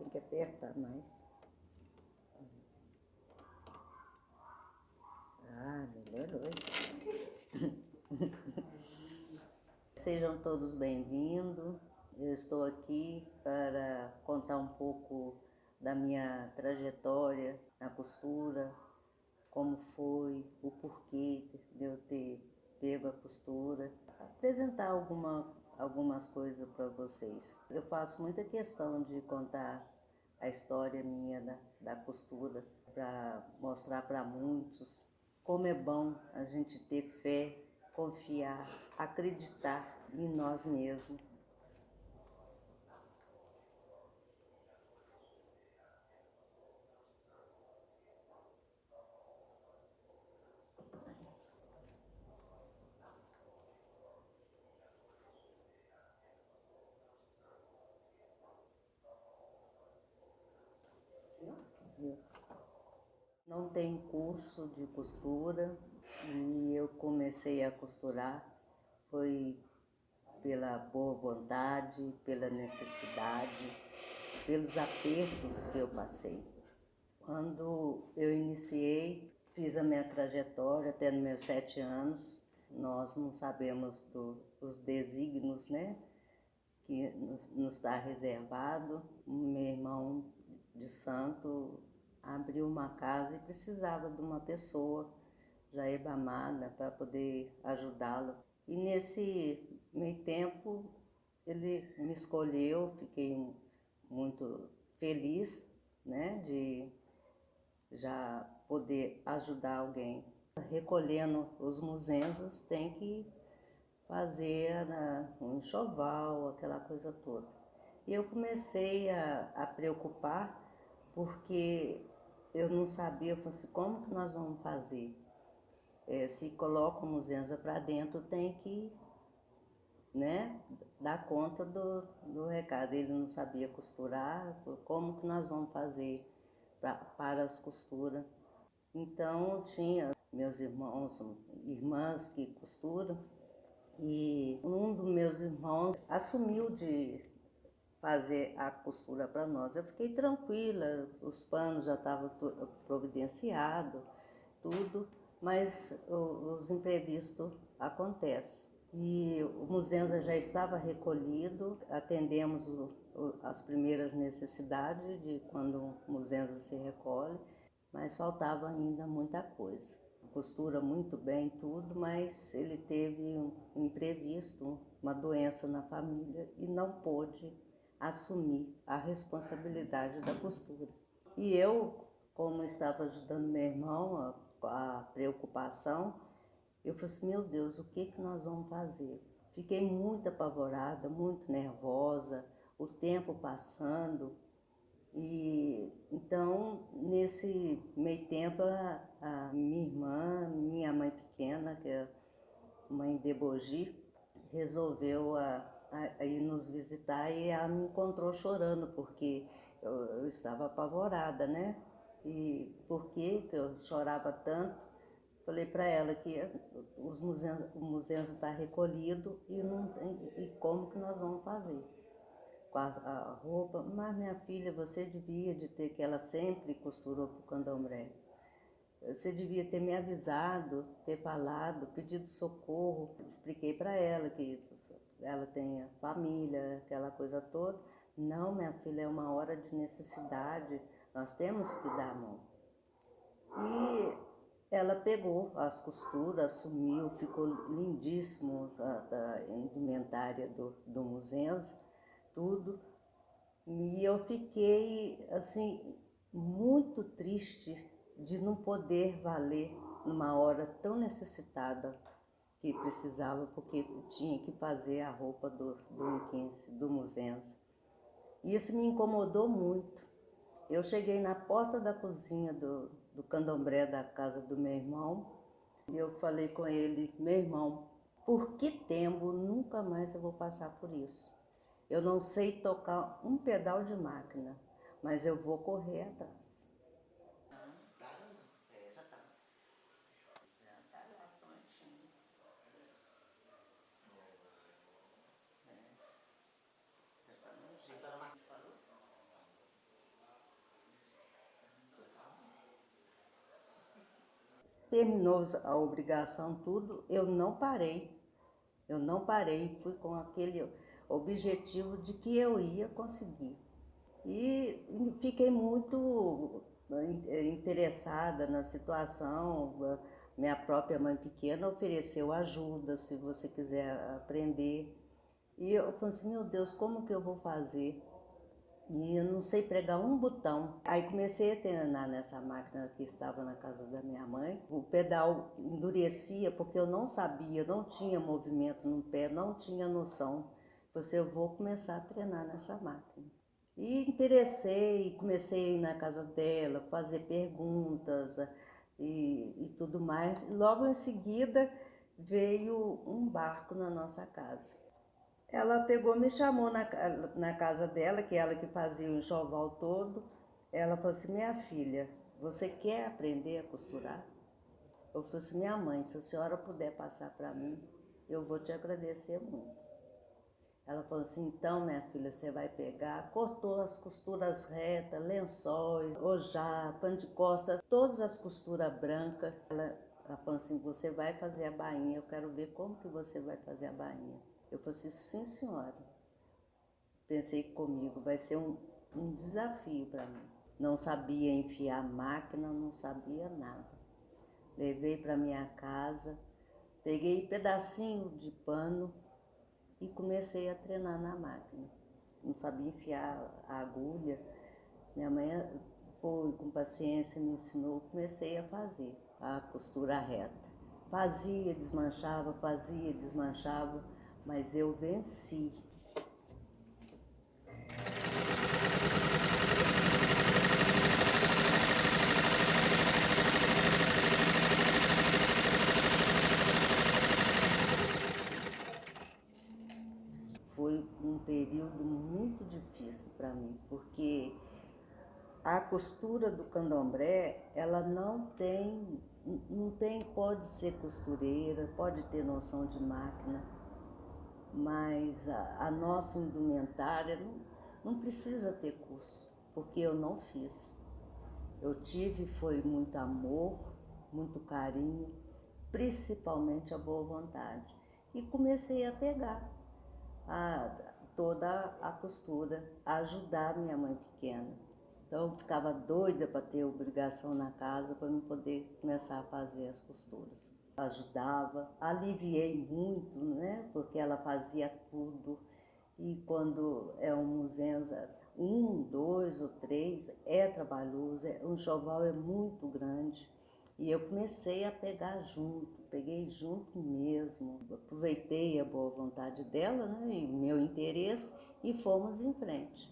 Tem que apertar mais. Ah, melhorou. Sejam todos bem-vindos. Eu estou aqui para contar um pouco da minha trajetória na costura, como foi, o porquê de eu ter pego a costura, apresentar algumas coisas para vocês. Eu faço muita questão de contar a história minha da costura, para mostrar para muitos como é bom a gente ter fé, confiar, acreditar em nós mesmos. Não tem curso de costura e eu comecei a costurar, foi pela boa vontade, pela necessidade, pelos apertos que eu passei. Quando eu iniciei, fiz a minha trajetória até nos meus 7 anos, nós não sabemos dos desígnios, né, que nos está reservado. Meu irmão de santo abriu uma casa e precisava de uma pessoa já ebamada para poder ajudá-lo. E nesse meio tempo ele me escolheu, fiquei muito feliz, né, de já poder ajudar alguém. Recolhendo os muzensos tem que fazer um enxoval, aquela coisa toda. E eu comecei a preocupar porque eu não sabia, eu falei assim, como que nós vamos fazer? Se coloca o muzenza para dentro, tem que, né, dar conta do recado. Ele não sabia costurar, como que nós vamos fazer para as costuras? Então tinha meus irmãos, irmãs que costuram, e um dos meus irmãos assumiu de fazer a costura para nós. Eu fiquei tranquila, os panos já estavam providenciados, tudo, mas os imprevistos acontecem. E o muzenza já estava recolhido, atendemos as primeiras necessidades de quando o muzenza se recolhe, mas faltava ainda muita coisa. Costura muito bem tudo, mas ele teve um imprevisto, uma doença na família e não pôde assumir a responsabilidade da costura. E eu, como estava ajudando meu irmão, a preocupação, eu falei assim, meu Deus, o que nós vamos fazer? Fiquei muito apavorada, muito nervosa, o tempo passando. E então, nesse meio tempo, a minha irmã, minha mãe pequena, que é a mãe de Bogi, resolveu a ir nos visitar e ela me encontrou chorando, porque eu estava apavorada, né? E por que eu chorava tanto? Falei para ela que o museu está recolhido e, não tem, e como que nós vamos fazer com a roupa? Mas minha filha, você devia de ter, que ela sempre costurou para o candomblé. Você devia ter me avisado, ter falado, pedido socorro. Expliquei para ela que ela tem família, aquela coisa toda. Não, minha filha, é uma hora de necessidade, nós temos que dar a mão. E ela pegou as costuras, assumiu, ficou lindíssimo a indumentária do muzenza, tudo. E eu fiquei, assim, muito triste de não poder valer numa hora tão necessitada que precisava, porque tinha que fazer a roupa do muzenza. E isso me incomodou muito. Eu cheguei na porta da cozinha do candomblé da casa do meu irmão e eu falei com ele, meu irmão, por que tempo nunca mais eu vou passar por isso? Eu não sei tocar um pedal de máquina, mas eu vou correr atrás. Já tá. Já tá lá prontinho. Já tá no jeito que a gente falou. terminou a obrigação tudo, eu não parei. Fui com aquele objetivo de que eu ia conseguir. E fiquei muito interessada na situação. Minha própria mãe pequena ofereceu ajuda, se você quiser aprender. E eu falei assim, meu Deus, como que eu vou fazer? E eu não sei pregar um botão. Aí comecei a treinar nessa máquina que estava na casa da minha mãe. O pedal endurecia porque eu não sabia, não tinha movimento no pé, não tinha noção. Falei, eu vou começar a treinar nessa máquina. E interessei, comecei a ir na casa dela, fazer perguntas e tudo mais. Logo em seguida veio um barco na nossa casa. Ela pegou, me chamou na casa dela, que é ela que fazia o enxoval todo. Ela falou assim, minha filha, você quer aprender a costurar? Eu falei assim, minha mãe, se a senhora puder passar para mim, eu vou te agradecer muito. Ela falou assim, então, minha filha, você vai pegar, cortou as costuras retas, lençóis, ojá, pano de costa, todas as costuras brancas. Ela falou assim, você vai fazer a bainha, eu quero ver como que você vai fazer a bainha. Eu falei assim, sim, senhora. Pensei comigo, vai ser um desafio para mim. Não sabia enfiar máquina, não sabia nada. Levei para minha casa, peguei pedacinho de pano e comecei a treinar na máquina. Não sabia enfiar a agulha. Minha mãe foi com paciência, me ensinou, comecei a fazer a costura reta. Fazia, desmanchava, mas eu venci. Foi um período muito difícil para mim, porque a costura do candomblé, ela não tem, pode ser costureira, pode ter noção de máquina, mas a nossa indumentária não precisa ter curso, porque eu não fiz. Eu tive, foi muito amor, muito carinho, principalmente a boa vontade. E comecei a pegar toda a costura, a ajudar minha mãe pequena. Então eu ficava doida para ter obrigação na casa para eu poder começar a fazer as costuras. Ajudava, aliviei muito, né? Porque ela fazia tudo. E quando é um muzenza, 1, 2 ou 3, é trabalhoso, um enxoval é muito grande. E eu comecei a pegar junto, peguei junto mesmo. Aproveitei a boa vontade dela, né, e meu interesse, e fomos em frente.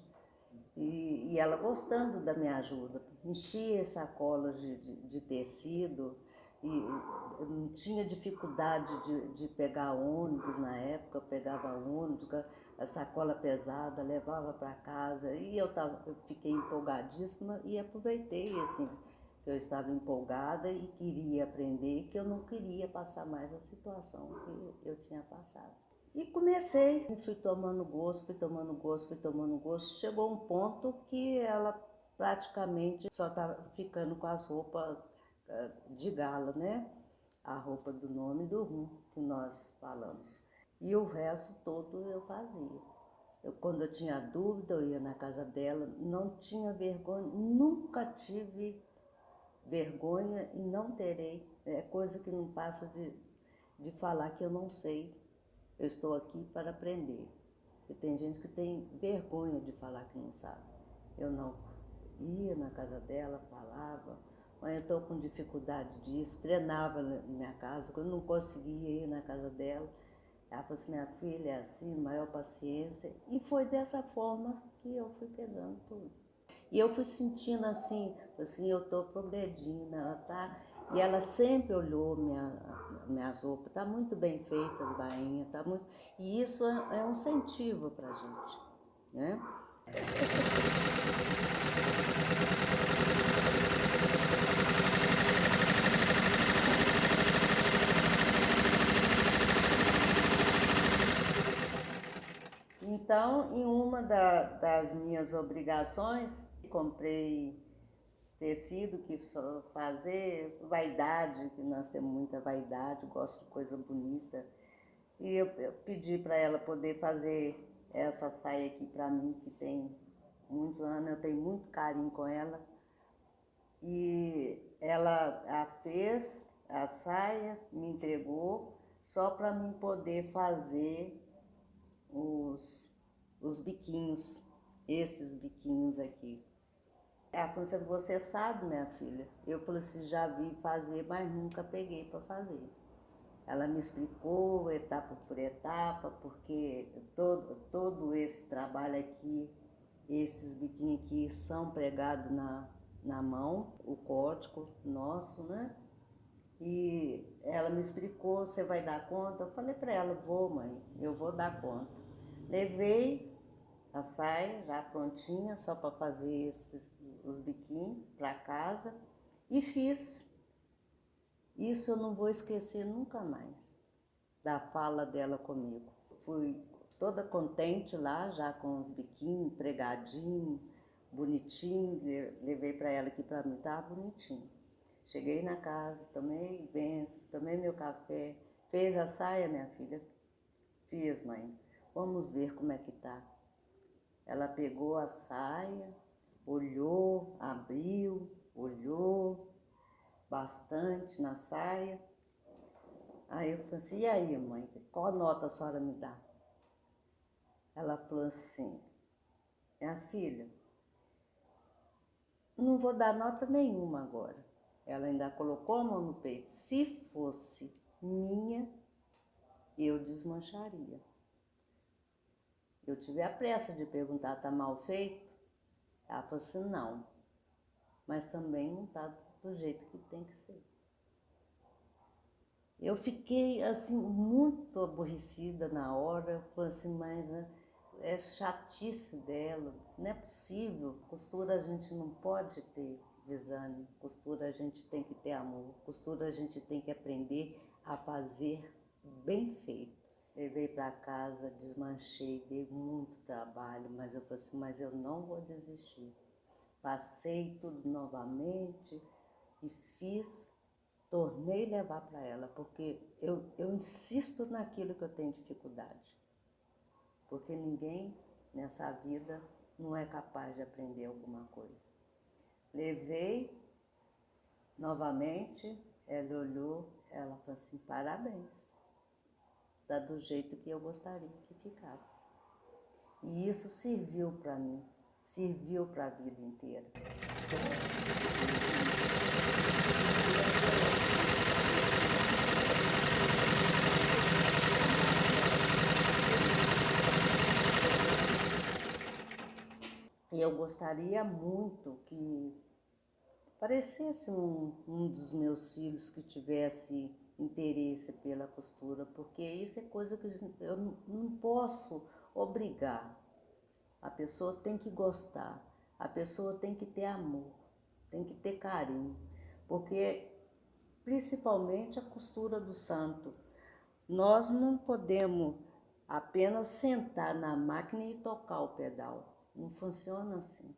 E ela gostando da minha ajuda, enchia sacolas de tecido, e eu não tinha dificuldade de pegar ônibus na época, eu pegava ônibus, a sacola pesada, levava para casa, e eu fiquei empolgadíssima e aproveitei, assim, que eu estava empolgada e queria aprender, que eu não queria passar mais a situação que eu tinha passado. E comecei, fui tomando gosto, chegou um ponto que ela praticamente só estava ficando com as roupas de gala, né? A roupa do nome do rum que nós falamos. E o resto todo eu fazia. Quando eu tinha dúvida, eu ia na casa dela, não tinha vergonha, nunca tive vergonha e não terei. É coisa que não passa de falar que eu não sei. Eu estou aqui para aprender. E tem gente que tem vergonha de falar que não sabe. Eu não. Ia na casa dela, falava, mas eu estou com dificuldade disso, treinava na minha casa, quando não conseguia ir na casa dela. Ela falou assim, minha filha, é assim, maior paciência. E foi dessa forma que eu fui pegando tudo. E eu fui sentindo assim, eu estou progredindo, ela tá. E ela sempre olhou minhas roupas, tá muito bem feitas as bainhas, tá muito. E isso é um incentivo para a gente, né? Então, em uma das minhas obrigações, comprei tecido que só fazer, vaidade, que nós temos muita vaidade, gosto de coisa bonita. E eu pedi para ela poder fazer essa saia aqui para mim, que tem muitos anos, eu tenho muito carinho com ela. E ela a fez, a saia, me entregou, só para mim poder fazer os biquinhos, esses biquinhos aqui. Ela falou assim, você sabe, minha filha? Eu falei assim, já vi fazer, mas nunca peguei para fazer. Ela me explicou etapa por etapa, porque todo esse trabalho aqui, esses biquinhos aqui são pregados na mão, o código nosso, né? E ela me explicou, você vai dar conta? Eu falei para ela, vou mãe, eu vou dar conta. Levei a saia já prontinha, só para fazer os biquinhos para casa e fiz. Isso eu não vou esquecer nunca mais, da fala dela comigo. Fui toda contente lá, já com os biquinhos pregadinhos, bonitinho, levei para ela aqui para mim, tá bonitinho. Cheguei na casa, tomei benção, tomei meu café. Fez a saia, minha filha? Fiz, mãe. Vamos ver como é que tá. Ela pegou a saia, olhou, abriu, olhou bastante na saia. Aí eu falei assim, e aí, mãe, qual nota a senhora me dá? Ela falou assim, minha filha, não vou dar nota nenhuma agora. Ela ainda colocou a mão no peito. Se fosse minha, eu desmancharia. Eu tive a pressa de perguntar, tá mal feito? Ela falou assim, não, mas também não tá do jeito que tem que ser. Eu fiquei, assim, muito aborrecida na hora, falei assim, mas é chatice dela, não é possível, costura a gente não pode ter desânimo, costura a gente tem que ter amor, costura a gente tem que aprender a fazer bem feito. Levei para casa, desmanchei, dei muito trabalho, mas eu falei assim, mas eu não vou desistir. Passei tudo novamente e fiz, tornei levar para ela, porque eu insisto naquilo que eu tenho dificuldade. Porque ninguém nessa vida não é capaz de aprender alguma coisa. Levei novamente, ela olhou, ela falou assim, parabéns, tá do jeito que eu gostaria que ficasse. E isso serviu para mim, serviu para a vida inteira. E eu gostaria muito que parecesse um dos meus filhos que tivesse interesse pela costura, porque isso é coisa que eu não posso obrigar. A pessoa tem que gostar, a pessoa tem que ter amor, tem que ter carinho, porque principalmente a costura do santo, nós não podemos apenas sentar na máquina e tocar o pedal. Não funciona assim.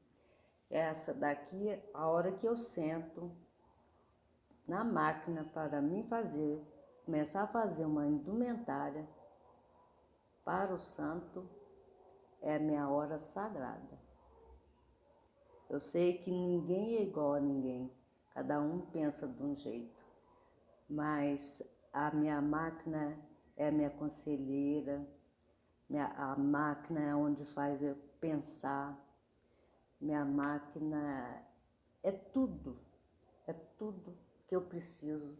Essa daqui, a hora que eu sento na máquina para mim fazer, começar a fazer uma indumentária para o santo, é a minha hora sagrada. Eu sei que ninguém é igual a ninguém, cada um pensa de um jeito, mas a minha máquina é a minha conselheira, a máquina é onde faz eu pensar, minha máquina é tudo que eu preciso.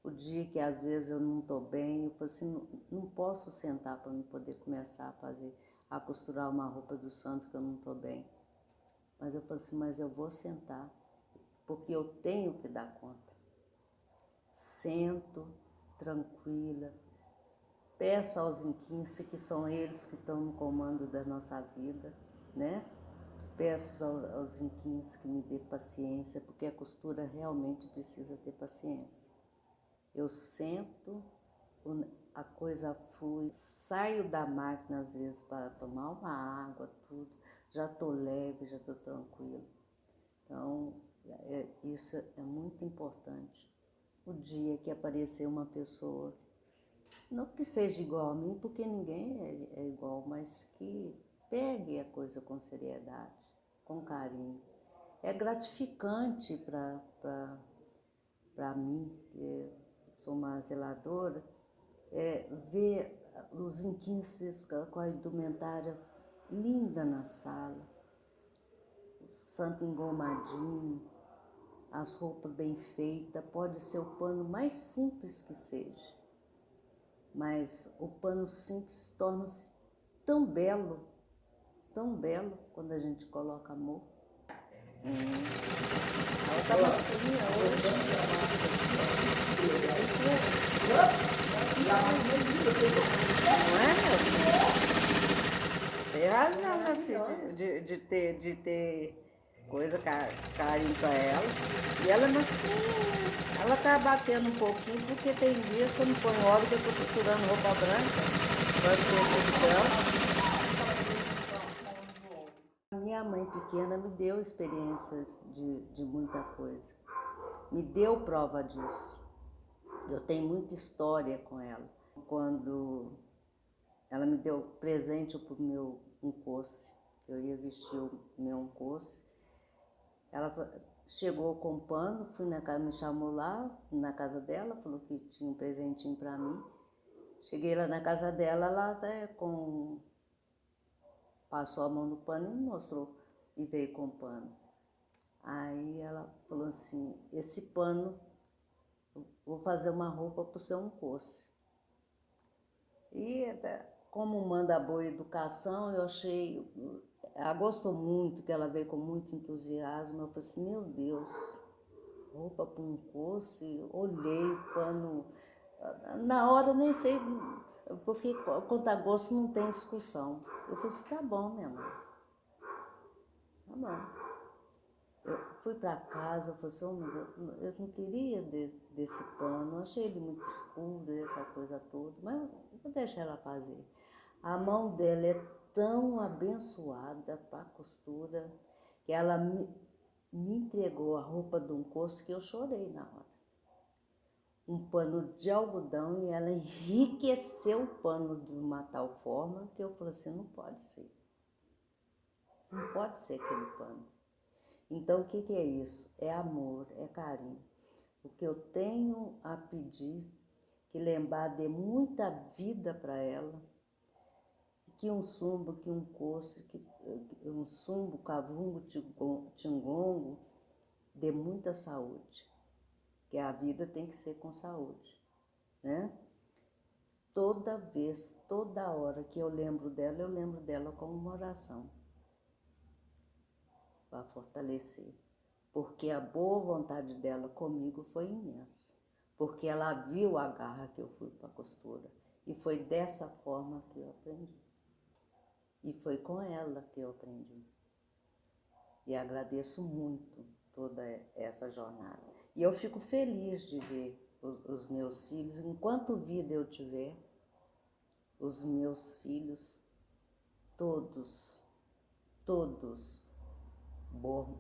O dia que às vezes eu não estou bem, eu falo assim, não posso sentar para me poder começar a costurar uma roupa do santo que eu não estou bem. Mas eu falo assim, mas eu vou sentar, porque eu tenho que dar conta. Sento, tranquila, peço aos inquinces, que são eles que estão no comando da nossa vida, né? Peço aos inquinces que me dê paciência, porque a costura realmente precisa ter paciência. Eu sento, a coisa flui, saio da máquina às vezes para tomar uma água, tudo, já estou leve, já estou tranquila. Então, Isso é muito importante. O dia que aparecer uma pessoa, não que seja igual a mim, porque ninguém é igual, mas que pegue a coisa com seriedade, com carinho. É gratificante para mim, que sou uma zeladora, ver os inquinces com a indumentária linda na sala, o santo engomadinho, as roupas bem feitas, pode ser o pano mais simples que seja, mas o pano simples torna-se tão belo quando a gente coloca amor. Ela tá macia hoje. Não é, meu filho? Tem razão, meu filho, de ter coisa, carinho pra ela. E ela é macia. Ela tá batendo um pouquinho, porque tem dias que eu não ponho óleo, que eu tô costurando roupa branca. Pode ter minha mãe pequena me deu experiência de muita coisa, me deu prova disso. Eu tenho muita história com ela. Quando ela me deu presente para o meu encosse, eu ia vestir o meu encosse, ela chegou com pano, fui na casa, me chamou lá na casa dela, falou que tinha um presentinho para mim. Cheguei lá na casa dela, ela até passou a mão no pano e me mostrou, e veio com o pano. Aí ela falou assim, esse pano, vou fazer uma roupa para o seu encosse. E como manda a boa educação, eu achei, ela gostou muito, que ela veio com muito entusiasmo. Eu falei assim, meu Deus, roupa para um encosse, olhei o pano, na hora eu nem sei, porque quanto a gosto não tem discussão. Eu falei assim, tá bom, minha mãe, tá bom. Eu fui para casa, eu falei assim, eu não queria desse pano, eu achei ele muito escuro, essa coisa toda, mas vou deixar ela fazer. A mão dela é tão abençoada para a costura, que ela me entregou a roupa de um encosto que eu chorei na hora. Um pano de algodão, e ela enriqueceu o pano de uma tal forma que eu falei assim, não pode ser. Não pode ser aquele pano. Então, o que é isso? É amor, é carinho. O que eu tenho a pedir, que lembrar de muita vida para ela, que um sumbo, que um coço, que um sumbo, cavungo, tingongo, dê muita saúde. Que a vida tem que ser com saúde, né? Toda vez, toda hora que eu lembro dela como uma oração para fortalecer. Porque a boa vontade dela comigo foi imensa. Porque ela viu a garra que eu fui para a costura. E foi dessa forma que eu aprendi. E foi com ela que eu aprendi. E agradeço muito toda essa jornada. E eu fico feliz de ver os meus filhos, enquanto vida eu tiver, os meus filhos, todos vão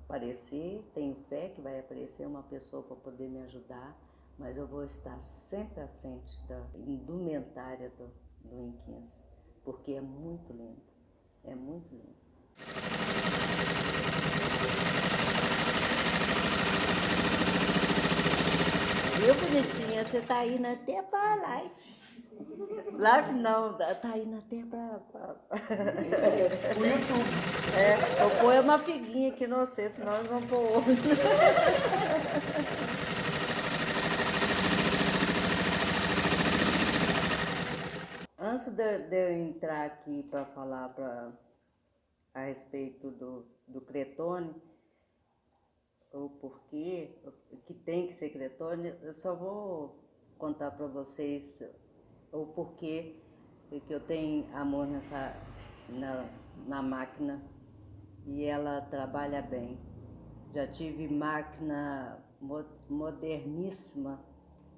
aparecer. Tenho fé que vai aparecer uma pessoa para poder me ajudar, mas eu vou estar sempre à frente da indumentária do Inquins, porque é muito lindo, é muito lindo. Viu, bonitinha? Você tá indo até pra live. Live não, tá indo até pra... O YouTube. Eu ponho uma figuinha aqui no você, senão eles vão pôr outro. Antes de eu entrar aqui para falar a respeito do Cretone, o porquê que tem que ser Cretone, eu só vou contar para vocês o porquê que eu tenho amor na máquina e ela trabalha bem. Já tive máquina moderníssima,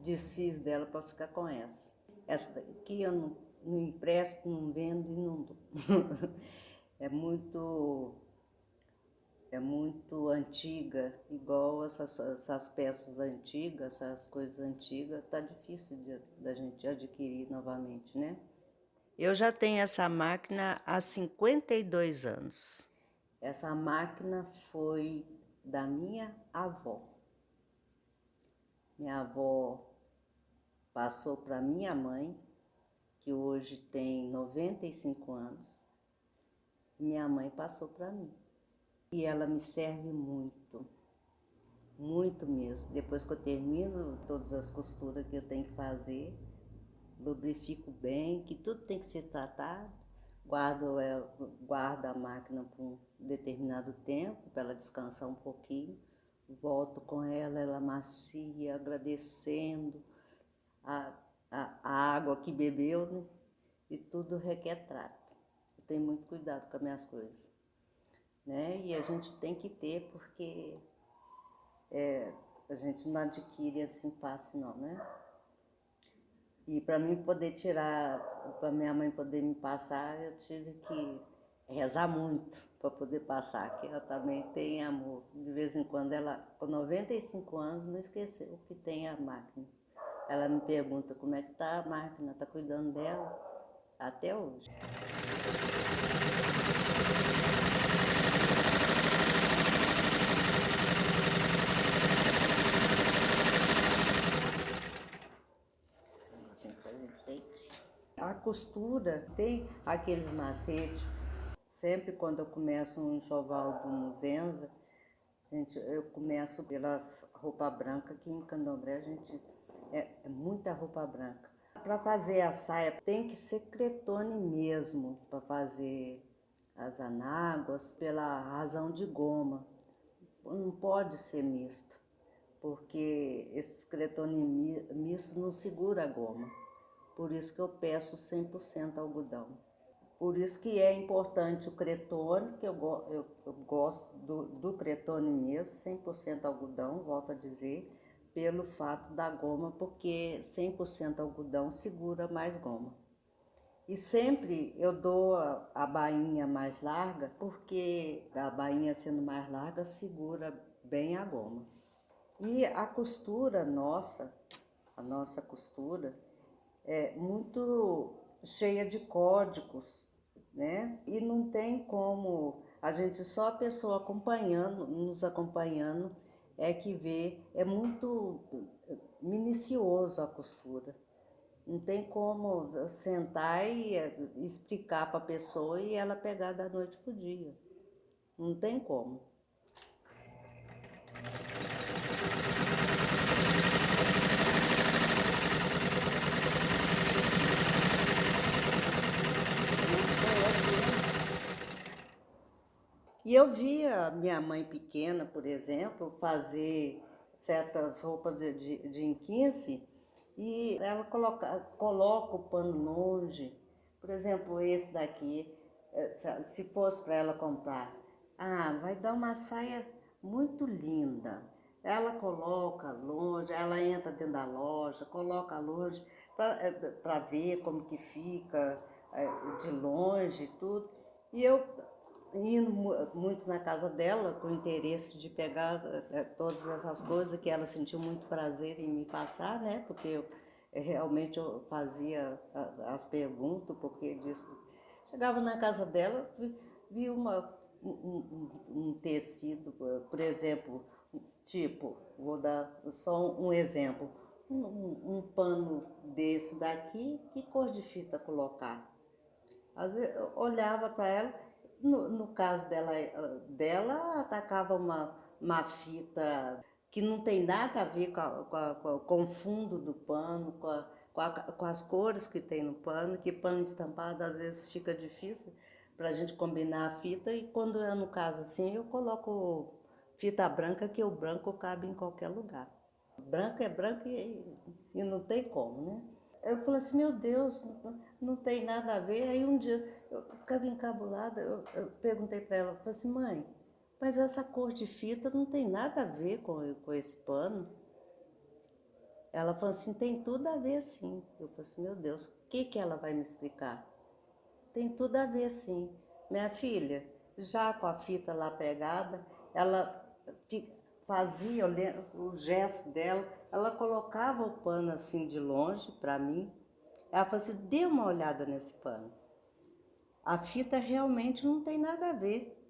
desfiz dela para ficar com essa. Essa aqui eu não empresto, não vendo e não dou. É muito muito antiga, igual essas peças antigas, essas coisas antigas, tá difícil da gente adquirir novamente, né? Eu já tenho essa máquina há 52 anos. Essa máquina foi da minha avó. Minha avó passou para minha mãe, que hoje tem 95 anos. Minha mãe passou para mim. E ela me serve muito, muito mesmo. Depois que eu termino todas as costuras que eu tenho que fazer, lubrifico bem, que tudo tem que ser tratado. Guardo a máquina por um determinado tempo, para ela descansar um pouquinho. Volto com ela, ela macia, agradecendo a água que bebeu, né? E tudo requer trato. Eu tenho muito cuidado com as minhas coisas, né? E a gente tem que ter, porque a gente não adquire assim fácil não, né? E para mim poder tirar, para minha mãe poder me passar, eu tive que rezar muito para poder passar, que ela também tem amor. De vez em quando ela, com 95 anos, não esqueceu que tem a máquina. Ela me pergunta como é que tá a máquina, tá cuidando dela até hoje. A costura tem aqueles macetes. Sempre quando eu começo um enxoval do Muzenza, eu começo pelas roupas brancas, que em Candomblé a gente é muita roupa branca. Para fazer a saia tem que ser cretone mesmo, para fazer as anáguas, pela razão de goma. Não pode ser misto, porque esse cretone misto não segura a goma. Por isso que eu peço 100% algodão. Por isso que é importante o cretone, que eu gosto do cretone mesmo, 100% algodão, volto a dizer, pelo fato da goma, porque 100% algodão segura mais goma. E sempre eu dou a bainha mais larga, porque a bainha sendo mais larga segura bem a goma. E a costura nossa, a nossa costura, é muito cheia de códigos, né? E não tem como só a pessoa nos acompanhando, é que vê, é muito minucioso a costura. Não tem como sentar e explicar para a pessoa e ela pegar da noite pro dia. Não tem como. E eu via minha mãe pequena, por exemplo, fazer certas roupas de inquince e ela coloca o pano longe. Por exemplo, esse daqui, se fosse para ela comprar, vai dar uma saia muito linda. Ela coloca longe, ela entra dentro da loja, coloca longe para ver como que fica de longe e tudo. E eu indo muito na casa dela com o interesse de pegar todas essas coisas que ela sentiu muito prazer em me passar, né? Porque realmente eu fazia as perguntas, porque disso. Chegava na casa dela, vi um tecido, por exemplo, tipo, vou dar só um exemplo, um pano desse daqui, que cor de fita colocar? Às vezes eu olhava para ela, no caso dela atacava uma fita que não tem nada a ver com o fundo do pano, com as cores que tem no pano, que pano estampado às vezes fica difícil para a gente combinar a fita, e quando é no caso assim, eu coloco fita branca, que o branco cabe em qualquer lugar. Branco é branco e não tem como, né? Eu falei assim, meu Deus, não tem nada a ver. Aí um dia eu ficava encabulada, eu perguntei para ela, falei assim, mãe, mas essa cor de fita não tem nada a ver com esse pano? Ela falou assim, tem tudo a ver sim. Eu falei assim, meu Deus, o que ela vai me explicar? Tem tudo a ver sim. Minha filha, já com a fita lá pegada, ela fazia o gesto dela, ela colocava o pano assim de longe para mim. Ela falou assim, dê uma olhada nesse pano. A fita realmente não tem nada a ver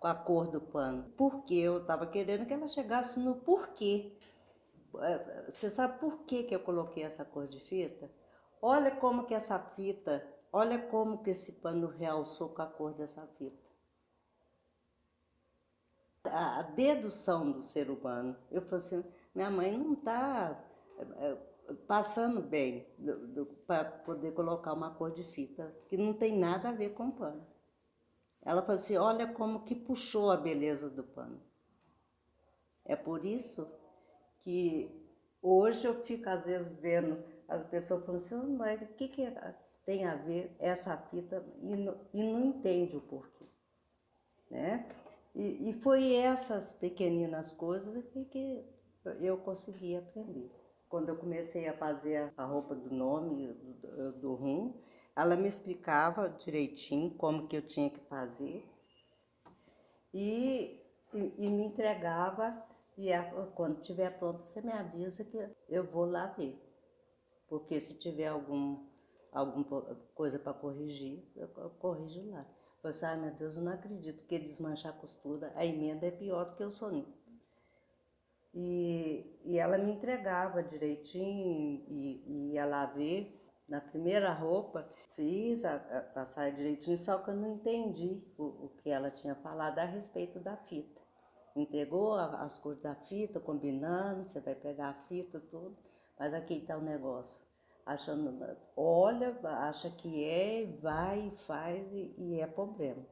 com a cor do pano. Porque eu estava querendo que ela chegasse no porquê. Você sabe por que eu coloquei essa cor de fita? Olha como que essa fita, olha como que esse pano realçou com a cor dessa fita. A dedução do ser humano. Eu falei assim, minha mãe não está passando bem para poder colocar uma cor de fita que não tem nada a ver com o pano. Ela falou assim, olha como que puxou a beleza do pano. É por isso que hoje eu fico às vezes vendo as pessoas falando assim, mas o que tem a ver essa fita e não entende o porquê, né? E foi essas pequeninas coisas que eu consegui aprender. Quando eu comecei a fazer a roupa do nome do rum, ela me explicava direitinho como que eu tinha que fazer e me entregava. E quando estiver pronto, você me avisa que eu vou lá ver. Porque se tiver alguma coisa para corrigir, eu corrijo lá. Eu falei, ai meu Deus, eu não acredito que desmanchar a costura, a emenda é pior do que o soninho. E ela me entregava direitinho e ia lá ver. Na primeira roupa, fiz a saia direitinho, só que eu não entendi o que ela tinha falado a respeito da fita. Entregou as cores da fita, combinando, você vai pegar a fita, tudo, mas aqui está o negócio. Achando, olha, acha que é, vai e faz e é problema.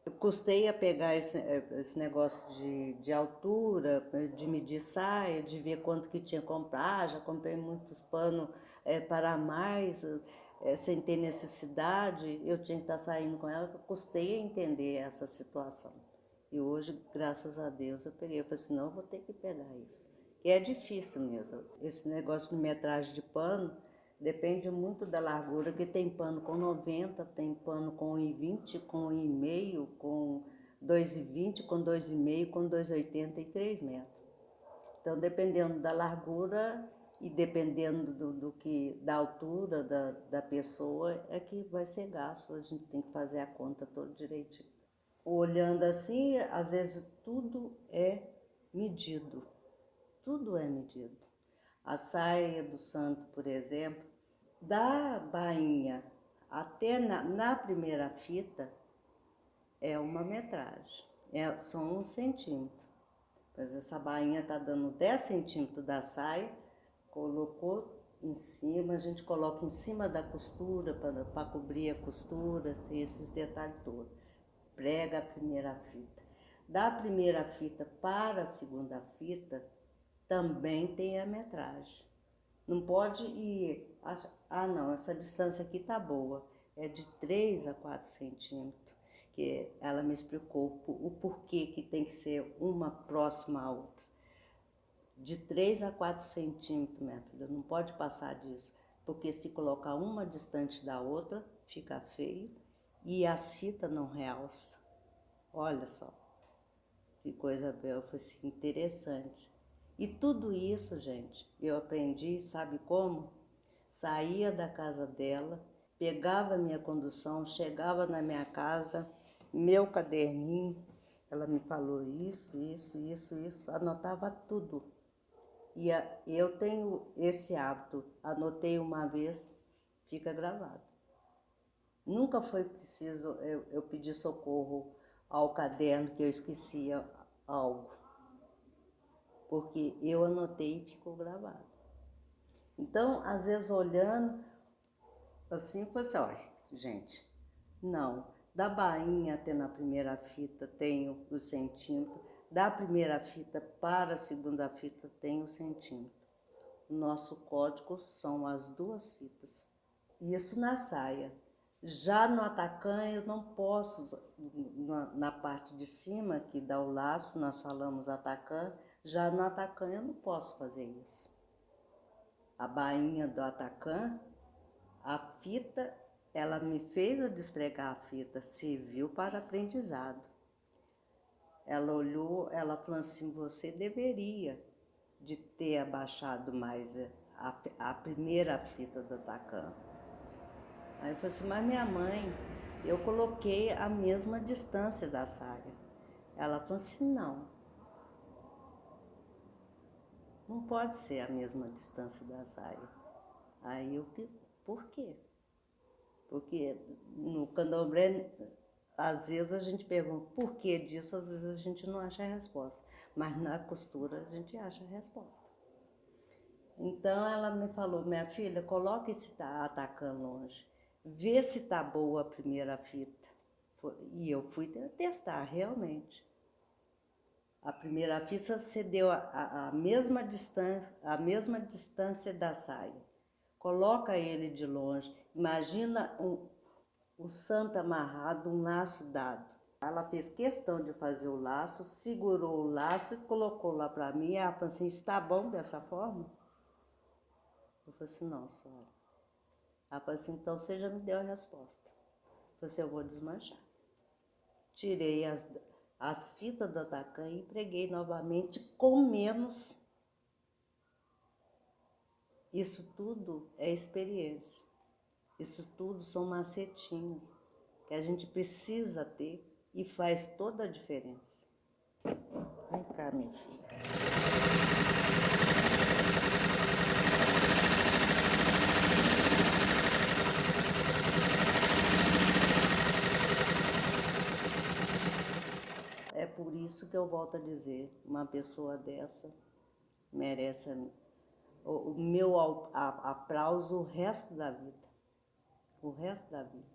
Eu custei a pegar esse negócio de altura, de medir saia, de ver quanto que tinha que comprar. Já comprei muitos panos para mais, sem ter necessidade. Eu tinha que estar saindo com ela, eu custei a entender essa situação. E hoje, graças a Deus, eu peguei. Eu falei assim, não, eu vou ter que pegar isso. E é difícil mesmo. Esse negócio de metragem de pano depende muito da largura, que tem pano com 90, tem pano com 1,20, com 1,5, com 2,20, com 2,5, com 2,80 e 3 metros. Então, dependendo da largura e dependendo da altura da pessoa, é que vai ser gasto. A gente tem que fazer a conta toda direitinho. Olhando assim, às vezes tudo é medido. Tudo é medido. A saia do santo, por exemplo, da bainha até na primeira fita é uma metragem, são 1 centímetro. Mas essa bainha está dando 10 centímetros da saia, colocou em cima, a gente coloca em cima da costura para cobrir a costura, tem esses detalhes todos. Prega a primeira fita. Da primeira fita para a segunda fita, também tem a metragem. Não pode ir, não, essa distância aqui tá boa, é de 3 a 4 centímetros, que ela me explicou o porquê que tem que ser uma próxima à outra. De 3 a 4 centímetros, minha filha, não pode passar disso, porque se colocar uma distante da outra, fica feio e as fitas não realçam. Olha só, que coisa bela, foi assim, interessante. E tudo isso, gente, eu aprendi, sabe como? Saía da casa dela, pegava a minha condução, chegava na minha casa, meu caderninho, ela me falou isso, anotava tudo. E eu tenho esse hábito, anotei uma vez, fica gravado. Nunca foi preciso eu pedir socorro ao caderno que eu esquecia algo, porque eu anotei e ficou gravado. Então, às vezes olhando assim, foi assim, olha, gente, não, da bainha até na primeira fita tem o centímetro, da primeira fita para a segunda fita tem o centímetro. O nosso código são as 2 fitas. Isso na saia. Já no atacã eu não posso, na parte de cima que dá o laço, nós falamos atacã, já no atacã eu não posso fazer isso. A bainha do atacã, a fita, ela me fez eu despregar a fita, serviu para aprendizado. Ela olhou, ela falou assim, você deveria de ter abaixado mais a primeira fita do atacã. Aí eu falei assim, mas minha mãe, eu coloquei a mesma distância da saia. Ela falou assim, não pode ser a mesma distância da saia. Aí eu, por quê? Porque no candomblé, às vezes a gente pergunta por que disso, às vezes a gente não acha a resposta. Mas na costura a gente acha a resposta. Então ela me falou, minha filha, coloque esse atacã longe. Vê se tá boa a primeira fita. E eu fui testar, realmente. A primeira fita cedeu a mesma distância da saia. Coloca ele de longe. Imagina o santo amarrado, um laço dado. Ela fez questão de fazer o laço, segurou o laço e colocou lá para mim. Ela falou assim, está bom dessa forma? Eu falei assim, não, senhora. Ela falou assim, então você já me deu a resposta. Eu falei assim, eu vou desmanchar. Tirei as fitas do atacã e preguei novamente com menos. Isso tudo é experiência. Isso tudo são macetinhos que a gente precisa ter e faz toda a diferença. Vem cá, minha filha. É por isso que eu volto a dizer, uma pessoa dessa merece o meu aplauso o resto da vida. O resto da vida.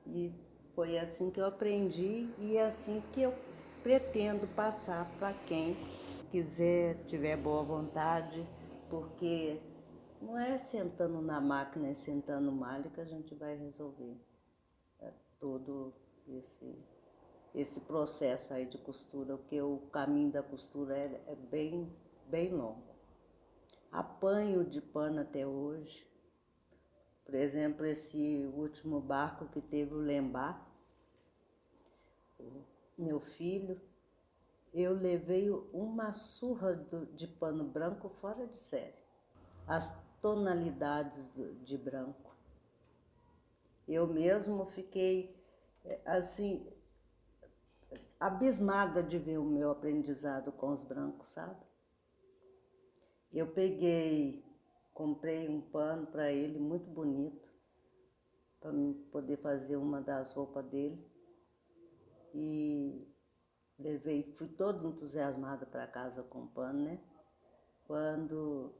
E foi assim que eu aprendi e é assim que eu pretendo passar para quem quiser, tiver boa vontade, porque não é sentando na máquina e sentando no malho que a gente vai resolver todo esse processo aí de costura, porque o caminho da costura é bem, bem longo. Apanho de pano até hoje. Por exemplo, esse último barco que teve o Lembá, meu filho, eu levei uma surra de pano branco fora de série. As tonalidades de branco. Eu mesmo fiquei, assim, abismada de ver o meu aprendizado com os brancos, sabe? Eu comprei um pano para ele muito bonito, para poder fazer uma das roupas dele. E fui toda entusiasmada para casa com o pano, né? Quando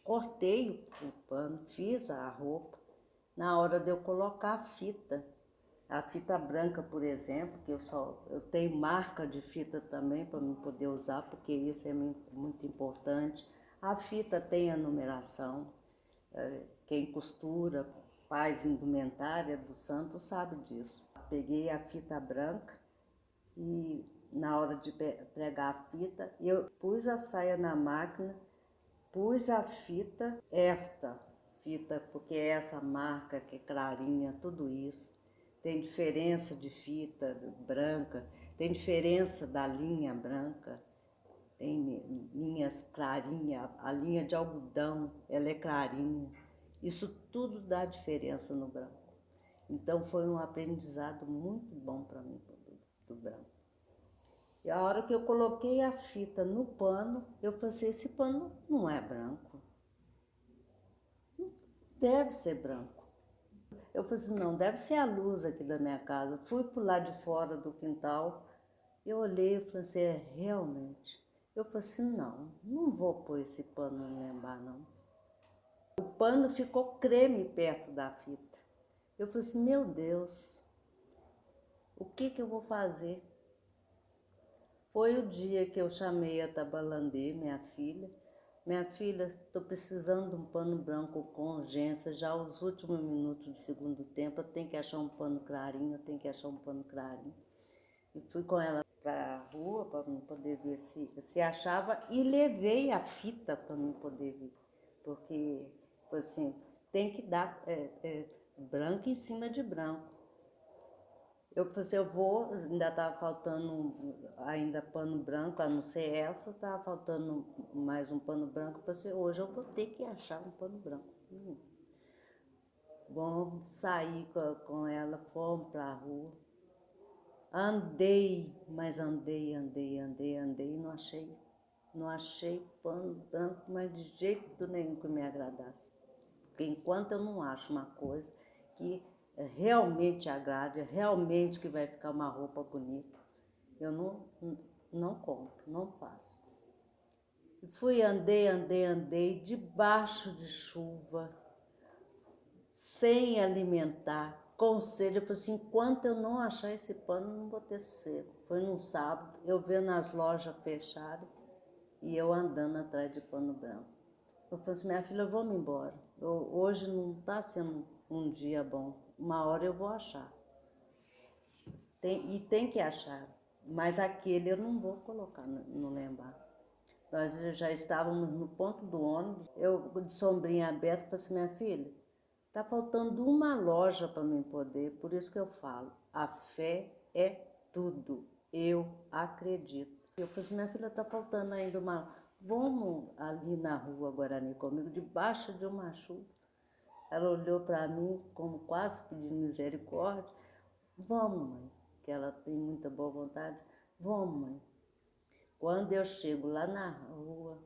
cortei o pano, fiz a roupa, na hora de eu colocar a fita branca, por exemplo, que eu tenho marca de fita também para me poder usar, porque isso é muito importante. A fita tem a numeração, quem costura, faz indumentária do santo sabe disso. Peguei a fita branca e na hora de pregar a fita, eu pus a saia na máquina, pus a fita, porque é essa marca que é clarinha, tudo isso. Tem diferença de fita branca, tem diferença da linha branca, tem linhas clarinhas, a linha de algodão, ela é clarinha. Isso tudo dá diferença no branco. Então foi um aprendizado muito bom para mim do branco. E a hora que eu coloquei a fita no pano, eu falei assim, esse pano não é branco. Não deve ser branco. Eu falei assim, não, deve ser a luz aqui da minha casa. Fui por lá de fora do quintal, eu olhei e falei assim, realmente. Eu falei assim, não vou pôr esse pano no Lembá, não. O pano ficou creme perto da fita. Eu falei assim, meu Deus, o que eu vou fazer? Foi o dia que eu chamei a Tabalandê, minha filha, minha filha, estou precisando de um pano branco com urgência, já os últimos minutos do segundo tempo, eu tenho que achar um pano clarinho, eu tenho que achar um pano clarinho. E fui com ela para a rua para poder ver se achava e levei a fita para não poder ver, porque foi assim, tem que dar branco em cima de branco. Eu falei assim, eu vou, ainda estava faltando ainda pano branco, a não ser essa, estava faltando mais um pano branco. Eu falei assim, hoje eu vou ter que achar um pano branco. Bom, saí com ela, fomos para a rua. Andei, mas andei, e não achei. Não achei pano branco, mas de jeito nenhum que me agradasse. Porque enquanto eu não acho uma coisa que realmente agrade, realmente que vai ficar uma roupa bonita, eu não compro, não faço. E fui, andei, debaixo de chuva, sem alimentar, com sede. Eu falei assim, enquanto eu não achar esse pano, eu não vou ter sossego. Foi num sábado, eu vendo as lojas fechadas e eu andando atrás de pano branco. Eu falei assim, minha filha, eu vou me embora. Hoje não está sendo um dia bom. Uma hora eu vou achar. Tem que achar. Mas aquele eu não vou colocar no lembrar. Nós já estávamos no ponto do ônibus. Eu, de sombrinha aberta, falei assim, minha filha, está faltando uma loja para mim poder. Por isso que eu falo, a fé é tudo. Eu acredito. Eu falei assim, minha filha, está faltando ainda uma... Vamos ali na rua Guarani comigo, debaixo de uma chuva. Ela olhou para mim como quase pedindo misericórdia. Vamos, mãe, que ela tem muita boa vontade. Vamos, mãe. Quando eu chego lá na rua,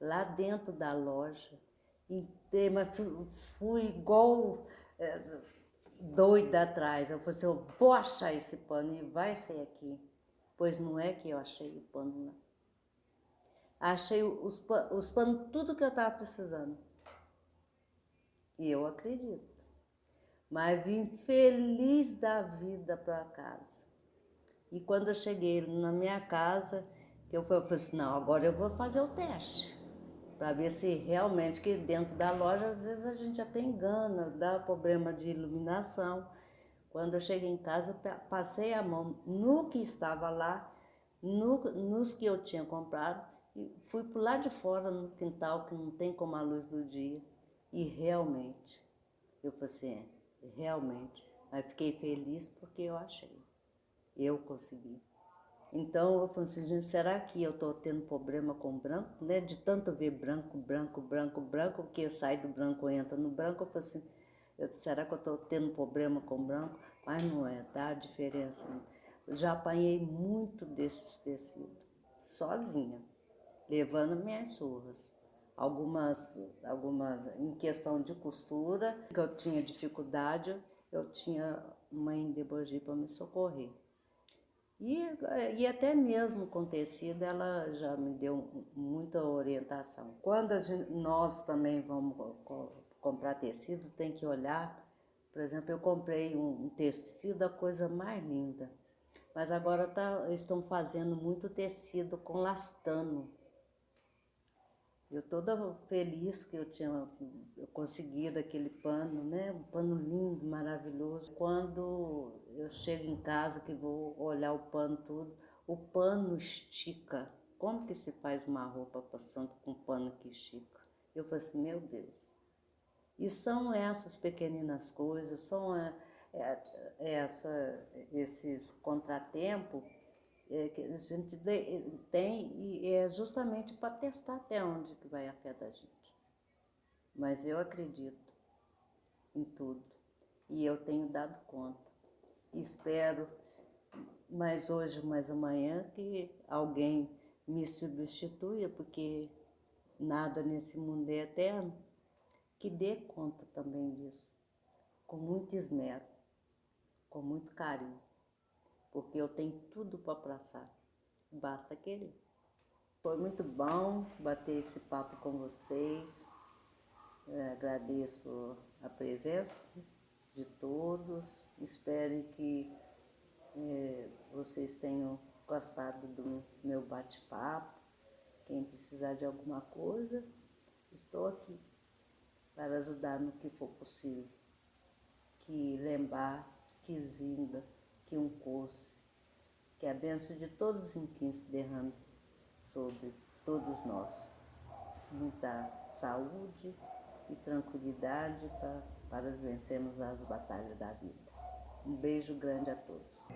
lá dentro da loja, entrei, mas fui igual doida atrás. Eu falei assim, eu vou achar esse pano e vai ser aqui. Pois não é que eu achei o pano lá. Achei os panos, tudo que eu estava precisando. E eu acredito. Mas vim feliz da vida para casa. E quando eu cheguei na minha casa, eu falei assim, não, agora eu vou fazer o teste. Para ver se realmente, que dentro da loja, às vezes a gente até engana, dá problema de iluminação. Quando eu cheguei em casa, eu passei a mão no que estava lá, nos que eu tinha comprado, e fui por lá de fora, no quintal, que não tem como a luz do dia. E realmente, eu falei assim, realmente. Mas fiquei feliz porque eu achei. Eu consegui. Então, eu falei assim, gente, será que eu estou tendo problema com branco, né? De tanto ver branco, que eu saio do branco e entro no branco, eu falei assim, será que eu estou tendo problema com branco? Mas não é, dá diferença. Já apanhei muito desses tecidos, sozinha, levando minhas surras. Algumas em questão de costura, que eu tinha dificuldade, eu tinha mãe de Bogi para me socorrer. E até mesmo com tecido, ela já me deu muita orientação. Quando nós também vamos comprar tecido, tem que olhar. Por exemplo, eu comprei um tecido, a coisa mais linda. Mas agora estão fazendo muito tecido com lastano. Eu toda feliz que eu conseguido aquele pano, né? Um pano lindo, maravilhoso. Quando eu chego em casa, que vou olhar o pano tudo, o pano estica. Como que se faz uma roupa passando com um pano que estica? Eu falei assim, meu Deus. E são essas pequeninas coisas, são esses contratempos que a gente tem e é justamente para testar até onde que vai a fé da gente. Mas eu acredito em tudo e eu tenho dado conta. Espero, mais hoje, mais amanhã, que alguém me substitua, porque nada nesse mundo é eterno, que dê conta também disso, com muito esmero, com muito carinho, porque eu tenho tudo para passar. Basta querer. Foi muito bom bater esse papo com vocês. Agradeço a presença de todos. Espero que vocês tenham gostado do meu bate-papo, Quem precisar de alguma coisa, estou aqui para ajudar no que for possível. Que lembrar, que zinga, que um coce, que a bênção de todos os Inquins se derrame sobre todos nós. Muita saúde e tranquilidade para vencermos as batalhas da vida. Um beijo grande a todos.